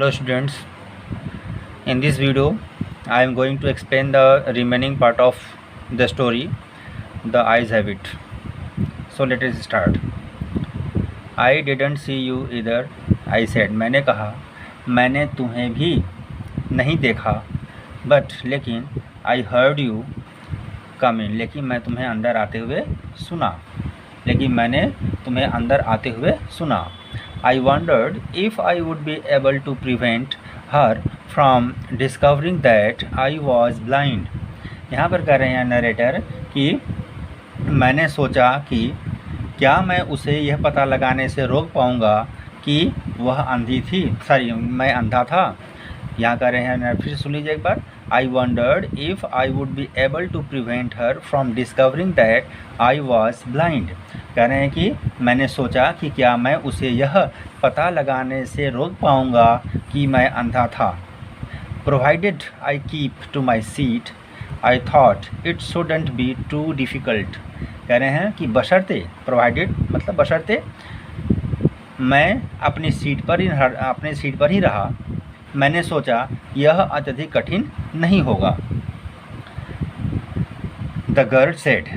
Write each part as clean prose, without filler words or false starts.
Hello students, in this video I am going to explain the remaining part of the story The Eyes Have It. So let us start. I didn't see you either, I said. मैंने कहा मैंने तुम्हें भी नहीं देखा, but लेकिन I heard you come in, लेकिन मैं तुम्हें अंदर आते हुए सुना. I wondered if I would be able to prevent her from discovering that I was blind. यहाँ पर कह रहे हैं नरेटर कि मैंने सोचा कि क्या मैं उसे यह पता लगाने से रोक पाऊँगा कि वह मैं अंधा था. यहाँ कह रहे हैं, फिर सुन लीजिए एक बार. I wondered if I would be able to prevent her from discovering that I was blind. कह रहे हैं कि मैंने सोचा कि क्या मैं उसे यह पता लगाने से रोक पाऊँगा कि मैं अंधा था. Provided I keep to my seat, I thought it shouldn't be too difficult. कह रहे हैं कि बशर्ते, provided मतलब बशर्ते मैं अपनी सीट पर ही रहा, मैंने सोचा यह अत्यधिक कठिन नहीं होगा. The girl said,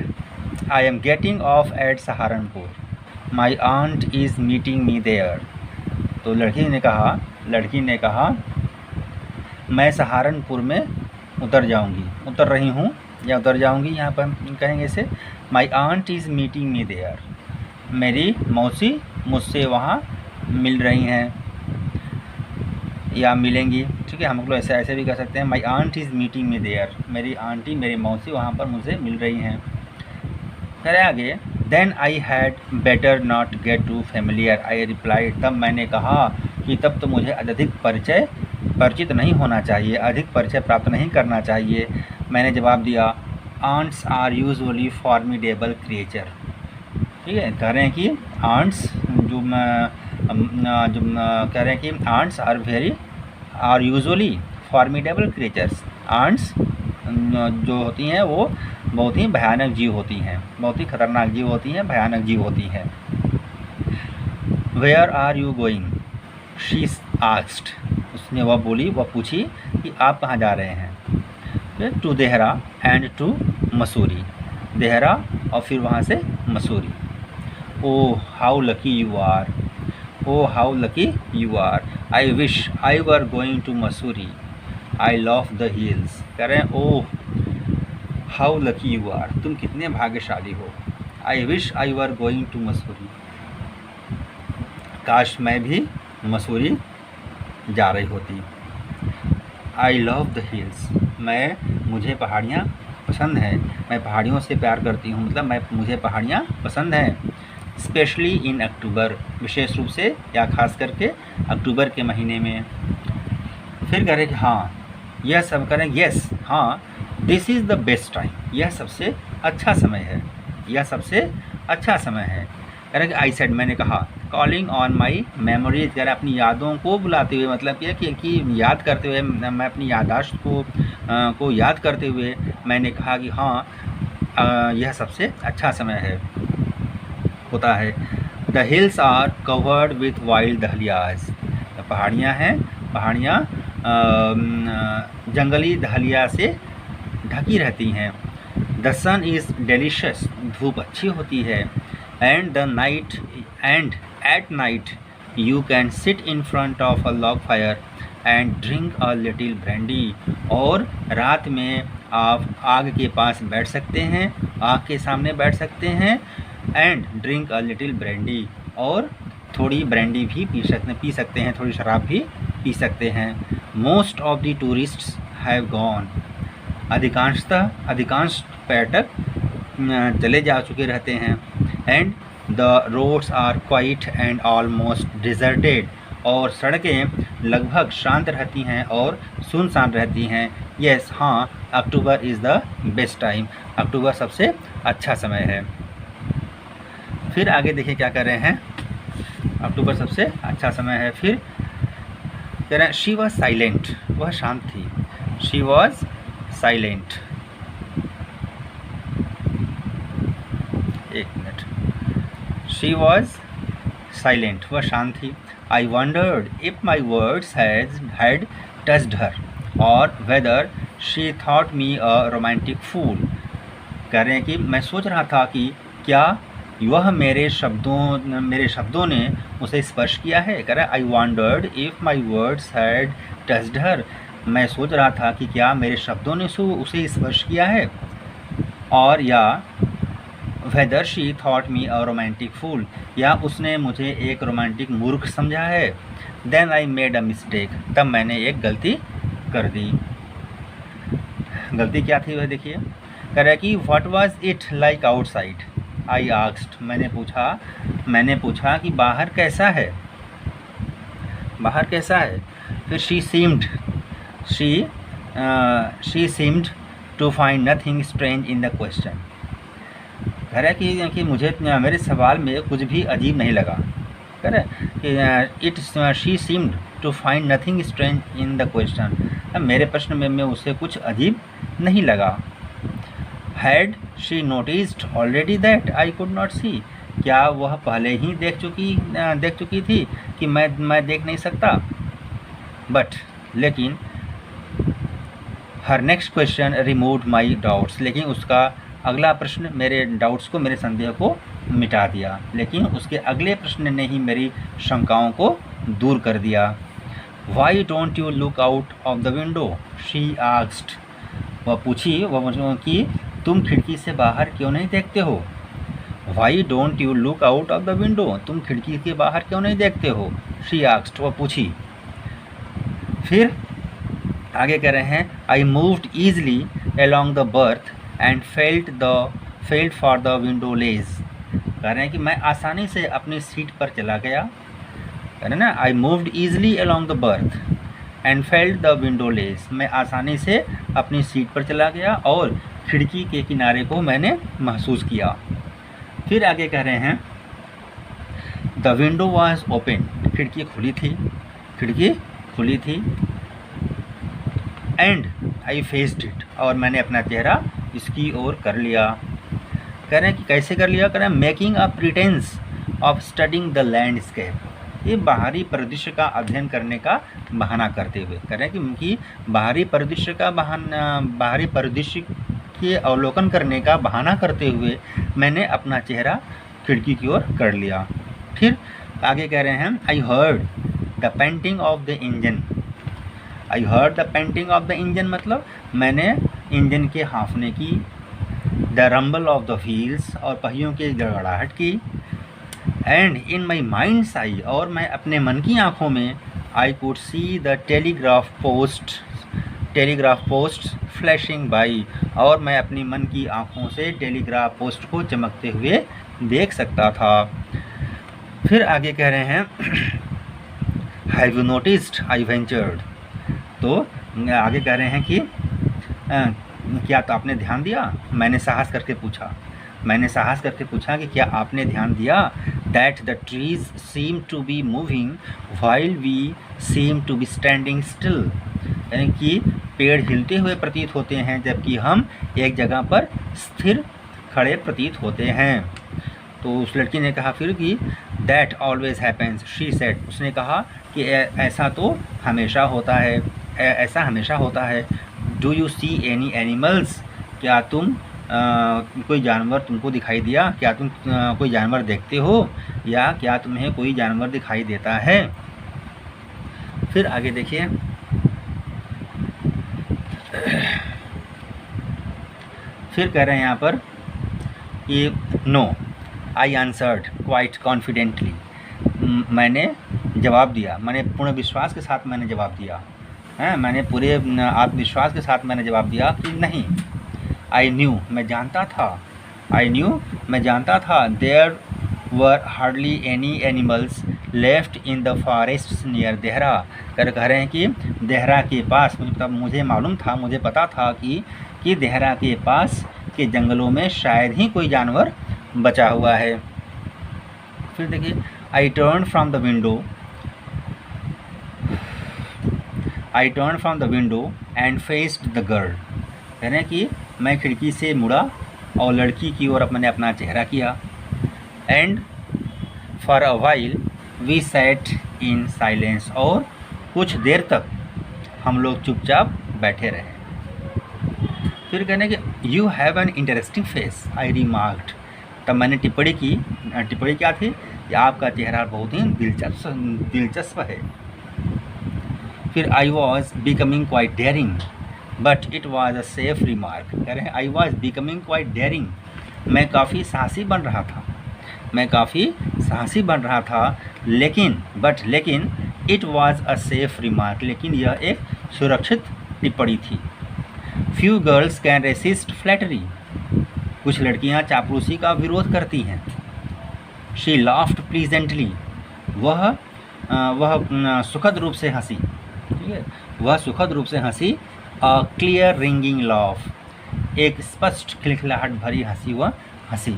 I am getting off at Saharanpur. My aunt is meeting me there. तो लड़की ने कहा मैं सहारनपुर में उतर रही हूँ या उतर जाऊँगी. यहाँ पर हम कहेंगे इसे. My aunt is meeting me there. मेरी मौसी मुझसे वहाँ मिल रही हैं या मिलेंगी. ठीक है, हम लोग ऐसे भी कह सकते हैं. My aunt is meeting me there. मेरी मौसी वहाँ पर मुझे मिल रही हैं. फिर आगे, then I had better not get too familiar, I replied. तब मैंने कहा कि तब तो मुझे परिचित नहीं होना चाहिए, अधिक परिचय प्राप्त नहीं करना चाहिए. मैंने जवाब दिया, aunts are usually formidable creature. ठीक है, कह रहे हैं कि आंट्स कह रहे हैं कि aunts are usually formidable creatures. Aunts जो होती हैं वो बहुत ही भयानक जीव होती हैं, बहुत ही खतरनाक जीव होती हैं, भयानक जीव होती हैं. Where are you going, she asked. वह पूछी कि आप कहाँ जा रहे हैं. To Dehra and to Mussoorie. Dehra और फिर वहाँ से Mussoorie. Oh how lucky you are. Oh, how lucky you are. I wish I were going to Mussoorie. I love the hills. कह रहे हैं, oh, how lucky you are. तुम कितने भाग्यशाली हो. I wish I were going to Mussoorie. काश मैं भी मसूरी जा रही होती. I love the hills. मुझे पहाड़ियाँ पसंद हैं. मैं पहाड़ियों से प्यार करती हूँ, मतलब मुझे पहाड़ियाँ पसंद हैं. स्पेशली इन अक्टूबर, विशेष रूप से या खास करके अक्टूबर के महीने में. फिर करें कि हाँ, यह सब करें, यस हाँ, this is the best time. यह सबसे अच्छा समय है. करें कि आई सेड, मैंने कहा. कॉलिंग ऑन माई मेमोरीज, करें अपनी यादों को बुलाते हुए, मतलब यह कि याद करते हुए, मैं अपनी याददाश्त को याद करते हुए मैंने कहा कि हाँ, यह सबसे अच्छा समय होता है. The hills are covered with wild dahlias. पहाड़ियाँ जंगली दहलिया से ढकी रहती हैं. द सन इज़ डेलिशियस, धूप अच्छी होती है. And at night you can sit in front of a log fire and drink a little brandy. और रात में आप आग के पास बैठ सकते हैं, आग के सामने बैठ सकते हैं. And drink a little brandy, और थोड़ी ब्रांडी भी पी सकते हैं, थोड़ी शराब भी पी सकते हैं. Most of the tourists have gone. अधिकांश पर्यटक चले जा चुके रहते हैं. And the roads are quite and almost deserted. और सड़कें लगभग शांत रहती हैं और सुनसान रहती हैं. यस हाँ, अक्टूबर इज़ द बेस्ट टाइम. अक्टूबर सबसे अच्छा समय है. फिर आगे देखिए क्या कर रहे हैं. अक्टूबर सबसे अच्छा समय है. फिर कह रहे हैं, शी वॉज साइलेंट. वह शांत थी. She was silent. एक मिनट. शी वॉज साइलेंट, वह शांत थी. I wondered if my words had touched her और whether she thought me a romantic fool. कह रहे हैं कि मैं सोच रहा था कि क्या वह मेरे शब्दों ने उसे स्पर्श किया है। कह रहा है आई wondered if my words had touched हर, मैं सोच रहा था कि क्या मेरे शब्दों ने उसे स्पर्श किया है, और या whether she thought me a romantic fool, या उसने मुझे एक रोमांटिक मूर्ख समझा है। Then I made a mistake, तब मैंने एक गलती कर दी। गलती क्या थी वह देखिए। कह रहा है कि what was it like outside, I asked, मैंने पूछा कि बाहर कैसा है, बाहर कैसा है। फिर she seemed to find nothing strange in the question. कह रहा है कि मुझे मेरे सवाल में कुछ भी अजीब नहीं लगा। कह रहा है she seemed to find nothing strange in the question, मेरे प्रश्न में उसे कुछ अजीब नहीं लगा। Had she noticed already that I could not see, क्या वह पहले ही देख चुकी थी कि मैं देख नहीं सकता। बट लेकिन her next question removed my doubts, लेकिन उसका अगला प्रश्न मेरे डाउट्स को, मेरे संदेह को मिटा दिया। लेकिन उसके अगले प्रश्न ने ही मेरी शंकाओं को दूर कर दिया। Why don't you look out of the window, she asked, वह कि तुम खिड़की से बाहर क्यों नहीं देखते हो। Why don't you look out of the window, तुम खिड़की के बाहर क्यों नहीं देखते हो, शी आस्क्ड, वह पूछी। फिर आगे कह रहे हैं I moved easily along the berth and felt for the window ledge. कह रहे हैं कि मैं आसानी से अपनी सीट पर चला गया। कह रहे हैं ना, I moved easily along the berth and felt the window ledge, मैं आसानी से अपनी सीट पर चला गया और खिड़की के किनारे को मैंने महसूस किया। फिर आगे कह रहे हैं द विंडो वॉज ओपन, खिड़की खुली थी एंड आई फेस्ड इट, और मैंने अपना चेहरा इसकी ओर कर लिया। कह रहे हैं कि कैसे कर लिया। कह रहे हैं making a pretence of studying the landscape, ये बाहरी परिदृश्य का अध्ययन करने का बहाना करते हुए। कह रहे हैं कि बाहरी परिदृश्य के अवलोकन करने का बहाना करते हुए मैंने अपना चेहरा खिड़की की ओर कर लिया। फिर आगे कह रहे हैं I heard the painting of the engine, I heard the painting of the engine मतलब मैंने इंजन के हाँफने की, the rumble of the wheels, और पहियों की गड़गड़ाहट की, एंड इन माई माइंड्स आई, और मैं अपने मन की आँखों में, I could see the telegraph post flashing by, और मैं अपनी मन की आँखों से टेलीग्राफ पोस्ट को चमकते हुए देख सकता था। फिर आगे कह रहे हैं have you noticed I ventured, तो आगे कह रहे हैं कि क्या तो आपने ध्यान दिया, मैंने साहस करके पूछा कि क्या आपने ध्यान दिया that the trees seem to be moving while we seem to be standing still, यानी कि पेड़ हिलते हुए प्रतीत होते हैं जबकि हम एक जगह पर स्थिर खड़े प्रतीत होते हैं। तो उस लड़की ने कहा फिर कि that always happens, she said, उसने कहा कि ऐसा तो हमेशा होता है, ऐसा हमेशा होता है। Do you see any animals, क्या तुम कोई जानवर तुमको दिखाई दिया, क्या तुम कोई जानवर देखते हो, या क्या तुम्हें कोई जानवर दिखाई देता है। फिर आगे देखिए फिर कह रहे हैं यहाँ पर कि no I answered quite confidently, मैंने जवाब दिया, मैंने पूर्ण विश्वास के साथ मैंने जवाब दिया है, मैंने पूरे आत्मविश्वास के साथ मैंने जवाब दिया कि नहीं। आई न्यू, मैं जानता था there were hardly any animals left in the forest near Dehra, कह रहे हैं कि देहरा के पास, मुझे पता था कि देहरा के पास के जंगलों में शायद ही कोई जानवर बचा हुआ है। फिर देखिए I turn from the window and faced the girl, कह रहे हैं कि मैं खिड़की से मुड़ा और लड़की की ओर मैंने अपना चेहरा किया। And for a while we sat in silence, और कुछ देर तक हम लोग चुपचाप बैठे रहे। फिर कहने कि you have an interesting face, I remarked. तब मैंने टिप्पणी की, टिप्पणी क्या थी कि आपका चेहरा बहुत ही दिलचस्प है। फिर I was becoming quite daring but it was a safe remark. कह रहे हैं I was becoming quite daring, मैं काफ़ी साहसी बन रहा था, मैं काफ़ी साहसी बन रहा था, लेकिन it was a safe remark, लेकिन यह एक सुरक्षित टिप्पणी थी। Few girls can resist flattery, कुछ लड़कियां चापलूसी का विरोध करती हैं। शी लाफ्ड प्लीजेंटली, वह सुखद रूप से हंसी, ठीक है, वह सुखद रूप से हंसी। अ क्लियर रिंगिंग लाफ, एक स्पष्ट खिलखिलाहट भरी हंसी वह हंसी।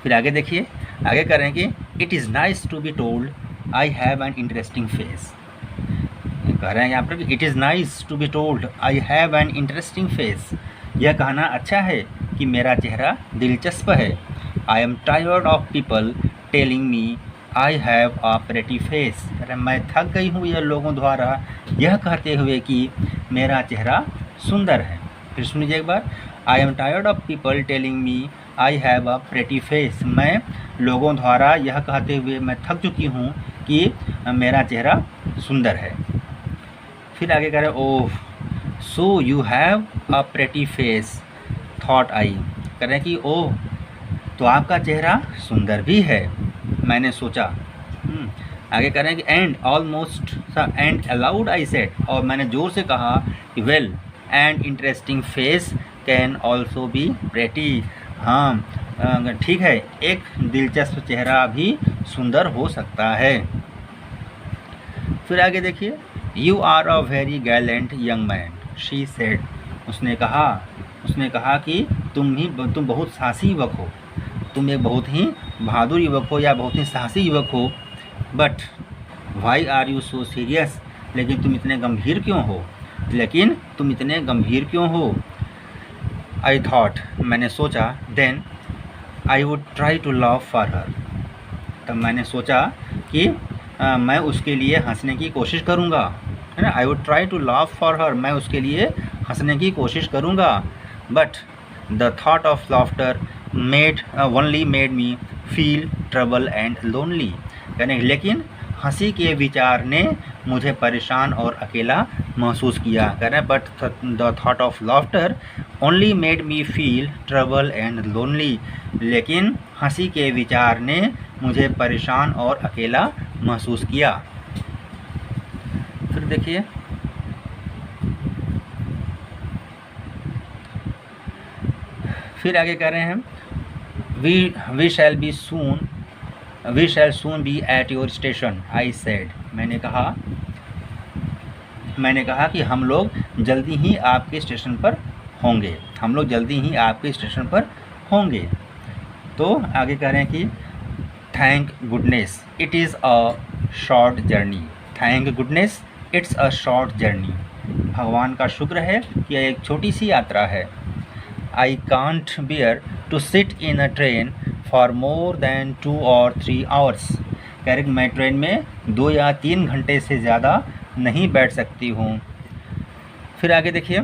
फिर आगे देखिए, आगे कह रहे हैं कि it is nice to be told I have an interesting face. कह रहे हैं यहाँ पर कि it is nice to be told I have an interesting face, यह कहना अच्छा है कि मेरा चेहरा दिलचस्प है। I am tired of people telling me I have a pretty face, मैं थक गई हूँ यह लोगों द्वारा यह कहते हुए कि मेरा चेहरा सुंदर है। फिर सुनिए एक बार, I am tired of people telling me I have a pretty face, मैं लोगों द्वारा यह कहते हुए मैं थक चुकी हूँ कि मेरा चेहरा सुंदर है। फिर आगे कह रहे oh so you have a pretty face thought I, कह रहे हैं कि ओह तो आपका चेहरा सुंदर भी है, मैंने सोचा। आगे कह रहे हैं कि and almost and allowed I said, और मैंने ज़ोर से कहा कि well and interesting face can also be pretty, हाँ ठीक है, एक दिलचस्प चेहरा भी सुंदर हो सकता है। फिर आगे देखिए, you are a very gallant young man she said, उसने कहा कि तुम बहुत साहसी युवक हो, तुम एक बहुत ही बहादुर युवक हो या बहुत ही साहसी युवक हो। But why are you so serious, लेकिन तुम इतने गंभीर क्यों हो। आई थॉट, मैंने सोचा, then I would try to love for her, तब मैंने सोचा कि मैं उसके लिए हंसने की कोशिश करूँगा, है ना। I would try to love for her, मैं उसके लिए हंसने की कोशिश करूँगा। But the thought of laughter only made me feel trouble and lonely, यानी लेकिन हंसी के विचार ने मुझे परेशान और अकेला महसूस किया। कह रहे हैं but the thought of laughter only made me feel trouble and lonely, लेकिन हंसी के विचार ने मुझे परेशान और अकेला महसूस किया। फिर देखिए, फिर आगे कह रहे हैं we shall soon be at your station I said, मैंने कहा कि हम लोग जल्दी ही आपके स्टेशन पर होंगे। तो आगे कह रहे हैं कि thank goodness it is a short journey, भगवान का शुक्र है कि यह एक छोटी सी यात्रा है। I can't bear to sit in a train for more than 2 or 3 hours, कह रहे मैं ट्रेन में 2 या 3 घंटे से ज़्यादा नहीं बैठ सकती हूँ। फिर आगे देखिए,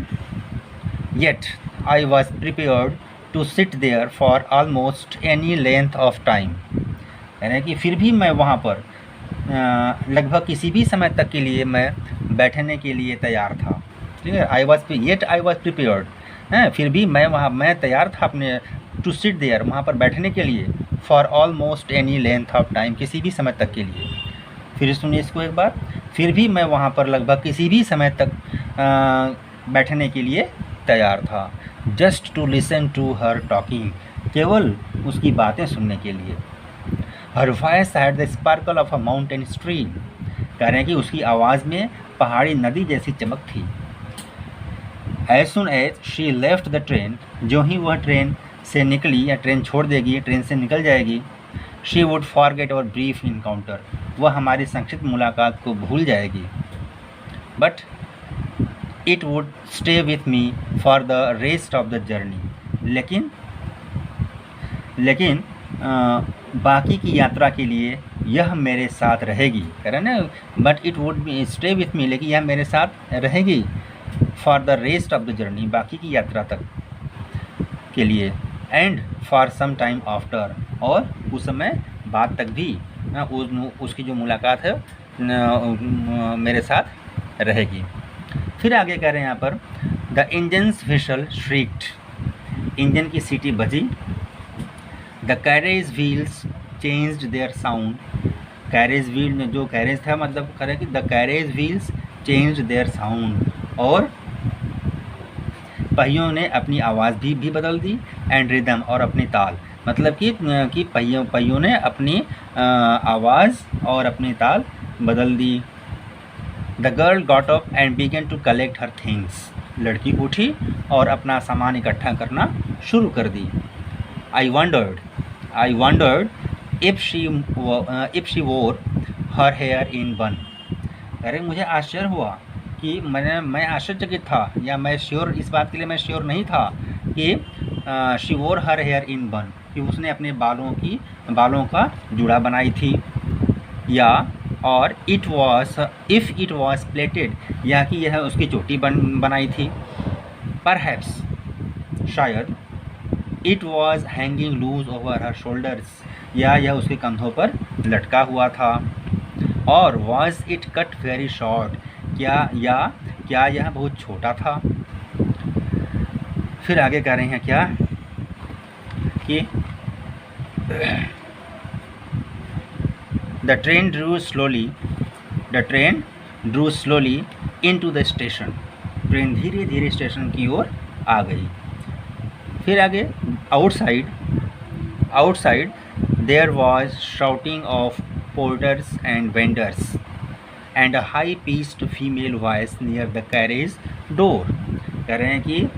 yet I was prepared to sit there for almost any length of time, कह रहे कि फिर भी मैं वहाँ पर लगभग किसी भी समय तक के लिए मैं बैठने के लिए तैयार था। ठीक है, आई वॉज प्रिपेयर्ड, हैं, फिर भी मैं तैयार था अपने टू सिट देयर, वहाँ पर बैठने के लिए, for almost any length of time, किसी भी समय तक के लिए। फिर सुनिए इसको एक बार, फिर भी मैं वहाँ पर लगभग किसी भी समय तक बैठने के लिए तैयार था। Just to listen to her talking, केवल उसकी बातें सुनने के लिए। Her voice had the sparkle of a mountain stream, कह रहे हैं कि उसकी आवाज़ में पहाड़ी नदी जैसी चमक थी। As soon as she left the train, जो ही वह ट्रेन से निकली या ट्रेन छोड़ देगी, ट्रेन से निकल जाएगी, she would forget our brief encounter, वह हमारी संक्षिप्त मुलाकात को भूल जाएगी। But it would stay with me for the rest of the journey, लेकिन बाकी की यात्रा के लिए यह मेरे साथ रहेगी, कह रहे ना, but it would be stay with me, लेकिन यह मेरे साथ रहेगी for the rest of the journey, बाकी की यात्रा तक के लिए, and for some time after, और उस समय बाद तक भी उसकी जो मुलाकात है मेरे साथ रहेगी। फिर आगे कह रहे हैं यहाँ पर द इंजन्स व्हिसल श्रीक्ड, इंजन की सीटी बजी, the carriage wheels changed there sound, carriage wheel में जो कैरेज था मतलब करें कि the carriage wheels changed there sound, और पहियों ने अपनी आवाज़ भी बदल दी, एंड रिदम, और अपनी ताल, मतलब कि पहियों ने अपनी आवाज़ और अपनी ताल बदल दी। The girl got up and began to collect her things, लड़की उठी और अपना सामान इकट्ठा करना शुरू कर दी। I wondered if she wore her here in बन, अरे मुझे आश्चर्य हुआ कि मैं आश्चर्यचकित था, या मैं श्योर, इस बात के लिए मैं श्योर नहीं था कि she wore her here in बन, कि उसने अपने बालों का जूड़ा बनाई थी, या और इफ़ इट वॉज प्लेटेड, या कि यह उसकी चोटी बनाई थी। परहैप्स, शायद, it was hanging loose over her shoulders, या यह उसके कंधों पर लटका हुआ था। Or was it cut very short, क्या यह बहुत छोटा था। फिर आगे कह रहे हैं क्या कि the train drew slowly into the station, ट्रेन धीरे धीरे स्टेशन की ओर आ गई। फिर आगे outside there was shouting of porters and vendors and a high pitched female voice near the carriage door, कह रहे हैं कि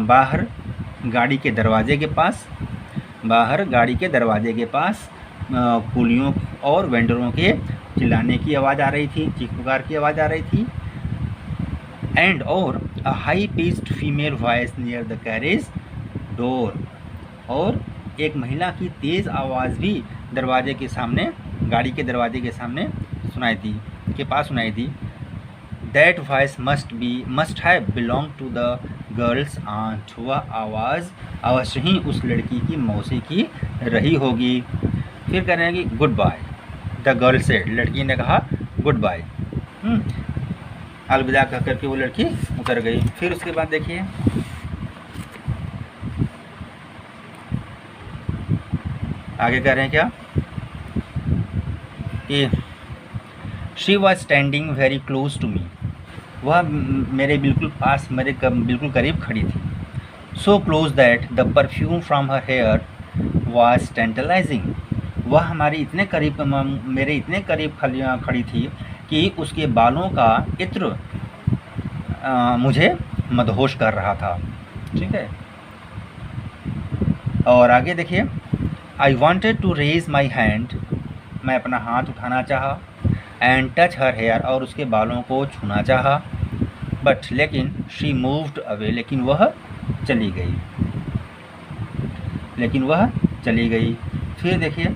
बाहर गाड़ी के दरवाजे के पास कुलियों और वेंडरों के चिल्लाने की आवाज़ आ रही थी, चीख पुकार की आवाज़ आ रही थी। एंड और अ high pitched female voice near the carriage door, और एक महिला की तेज़ आवाज़ भी गाड़ी के दरवाजे के सामने सुनाई दी। That voice must have belong to the girl's aunt, वह आवाज़ अवश्य ही उस लड़की की मौसी की रही होगी। फिर कह रहे हैं कि goodbye, the girl said, लड़की ने कहा गुड बाय, अलविदा कह करके वो लड़की उतर गई। फिर उसके बाद देखिए आगे कह रहे हैं क्या कि she was standing very close to me, वह मेरे बिल्कुल करीब खड़ी थी। So close that the perfume from her hair was tantalising, वह मेरे इतने करीब खड़ी थी कि उसके बालों का इत्र मुझे मदहोश कर रहा था। ठीक है, और आगे देखिए I wanted to raise my hand, मैं अपना हाथ उठाना चाहा, एंड टच हर हेयर, और उसके बालों को छूना चाहा, बट लेकिन शी मूव्ड अवे, लेकिन वह चली गई। फिर देखिए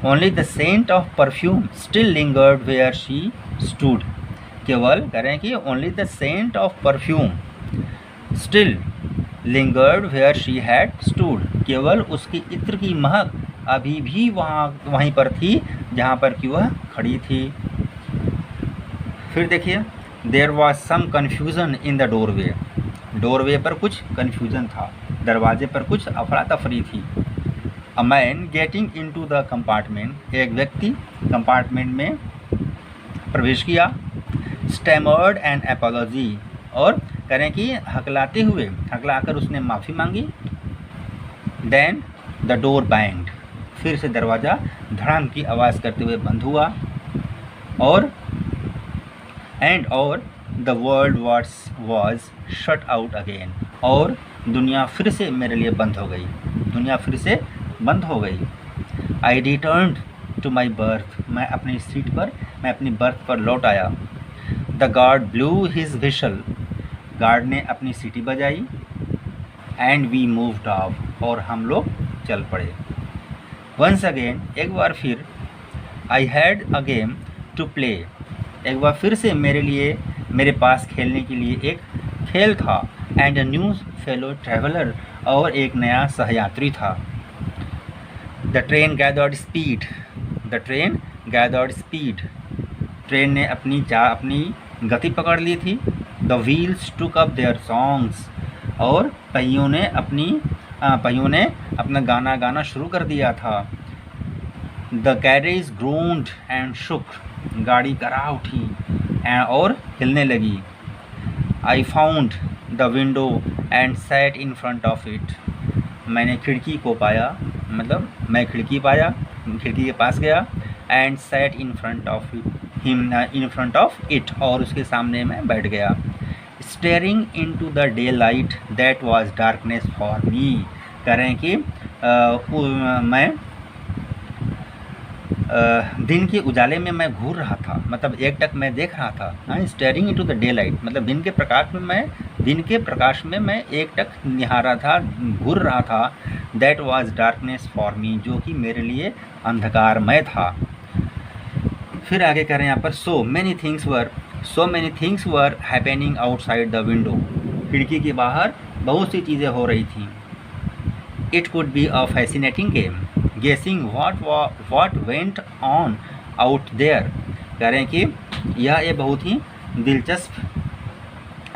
only the scent of perfume still lingered where she stood, केवल कह रहे हैं कि only the scent of perfume still lingered where she had stood, केवल उसकी इत्र की महक अभी भी वहीं पर थी जहाँ पर कि वह खड़ी थी। फिर देखिए there was some confusion in the doorway पर कुछ कन्फ्यूज़न था, दरवाजे पर कुछ अफरा तफरी थी। A man getting into the compartment, एक व्यक्ति कंपार्टमेंट में प्रवेश किया। स्टैमर्ड एन एपोलॉजी, और करें कि हकलाकर उसने माफ़ी मांगी। देन द डोर बैंग्ड, फिर से दरवाज़ा धड़ाम की आवाज़ करते हुए बंद हुआ। और the world was shut out again, और दुनिया फिर से मेरे लिए बंद हो गई। आई रिटर्न्ड टू माई बर्थ, मैं अपनी बर्थ पर लौट आया। The guard blue his whistle, guard ने अपनी सीटी बजाई। एंड वी मूव्ड ऑफ, और हम लोग चल पड़े। वंस अगेन, एक बार फिर, I had a game to play, एक बार फिर से मेरे लिए, मेरे पास खेलने के लिए एक खेल था, and a new fellow traveller, और एक नया सहयात्री था। The train gathered speed, the train gathered speed, train ने अपनी गति पकड़ ली थी। The wheels took up their songs, और पहियों ने अपना गाना गाना शुरू कर दिया था। द कैरेज ग्रोन्ड एंड शुक, गाड़ी करा उठी और हिलने लगी। I found the window and sat in front of it, मैंने खिड़की को पाया, मतलब मैं खिड़की पाया, खिड़की के पास गया। And sat in front of it, और उसके सामने मैं बैठ गया। Steering into the day light that was darkness for me, कह रहे हैं कि मैं दिन के उजाले में मैं घूर रहा था, मतलब एकटक मैं देख रहा था। Steering into the day light, मतलब दिन के प्रकाश में मैं एकटक निहारा था, घूर रहा था। That was darkness for me, जो कि मेरे लिए अंधकारमय था। फिर आगे कह रहे हैं यहाँ पर, so many things were happening outside the window, खिड़की के बाहर बहुत सी चीज़ें हो रही थी। It could be a fascinating game guessing what went on out there, कह रहे हैं कि यह बहुत ही दिलचस्प,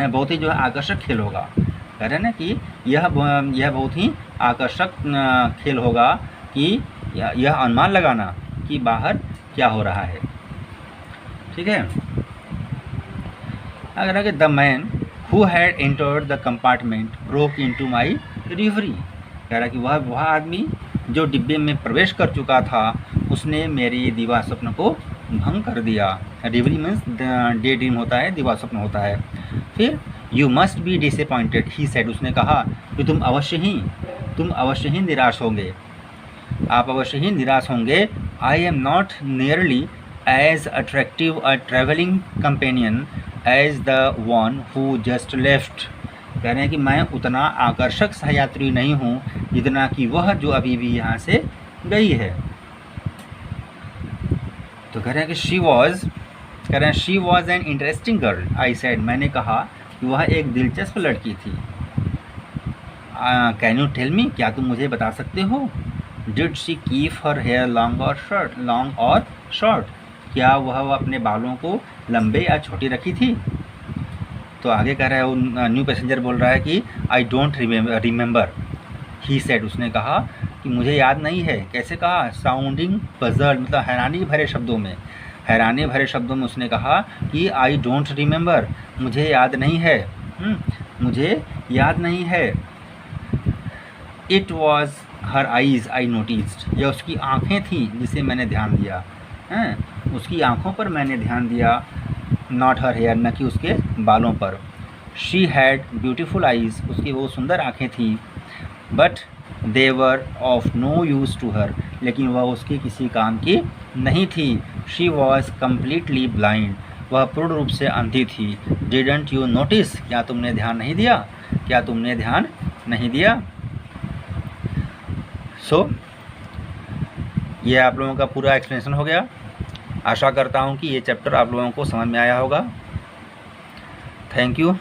बहुत ही जो है आकर्षक खेल होगा। कह रहे हैं ना कि यह बहुत ही आकर्षक खेल होगा कि यह अनुमान लगाना कि बाहर क्या हो रहा है। ठीक है। अगर आगे, the man who had entered the compartment broke into my reverie, कह रहा है कि वह आदमी जो डिब्बे में प्रवेश कर चुका था, उसने मेरी दिवा स्वप्न को भंग कर दिया। रिवरी मीन्स डे ड्रीम होता है, दिवा स्वप्न होता है। फिर, you must be disappointed he said, उसने कहा कि तुम अवश्य ही निराश होंगे, आप अवश्य ही निराश होंगे। I am not nearly as attractive a travelling companion as the one who just left, कह रहे हैं कि मैं उतना आकर्षक सहयात्री नहीं हूँ जितना कि वह जो अभी भी यहाँ से गई है। तो कह रहे हैं कि she was an interesting girl, I said, मैंने कहा कि वह एक दिलचस्प लड़की थी। कैन यू टेल मी, क्या तुम मुझे बता सकते हो? Did she keep her hair long or short, क्या वह अपने बालों को लंबे या छोटे रखी थी? तो आगे कह रहा है, न्यू पैसेंजर बोल रहा है कि I don't remember he said, उसने कहा कि मुझे याद नहीं है। कैसे कहा? साउंडिंग पजल्ड, मतलब हैरानी भरे शब्दों में उसने कहा कि आई डोंट रिमेंबर, मुझे याद नहीं है, मुझे याद नहीं है। It was her eyes I noticed, यह उसकी आँखें थी जिसे मैंने ध्यान दिया, उसकी आँखों पर मैंने ध्यान दिया। नॉट हर हेयर, न कि उसके बालों पर। शी हैड ब्यूटीफुल आइज़, उसकी वो सुंदर आँखें थी। But they were of no use to her, लेकिन वह उसके किसी काम की नहीं थी। शी वॉज कम्प्लीटली ब्लाइंड, वह पूर्ण रूप से अंधी थी। डिडंट यू नोटिस, क्या तुमने ध्यान नहीं दिया? सो ये आप लोगों का पूरा एक्सप्लेनेशन हो गया। आशा करता हूँ कि ये चैप्टर आप लोगों को समझ में आया होगा। Thank you.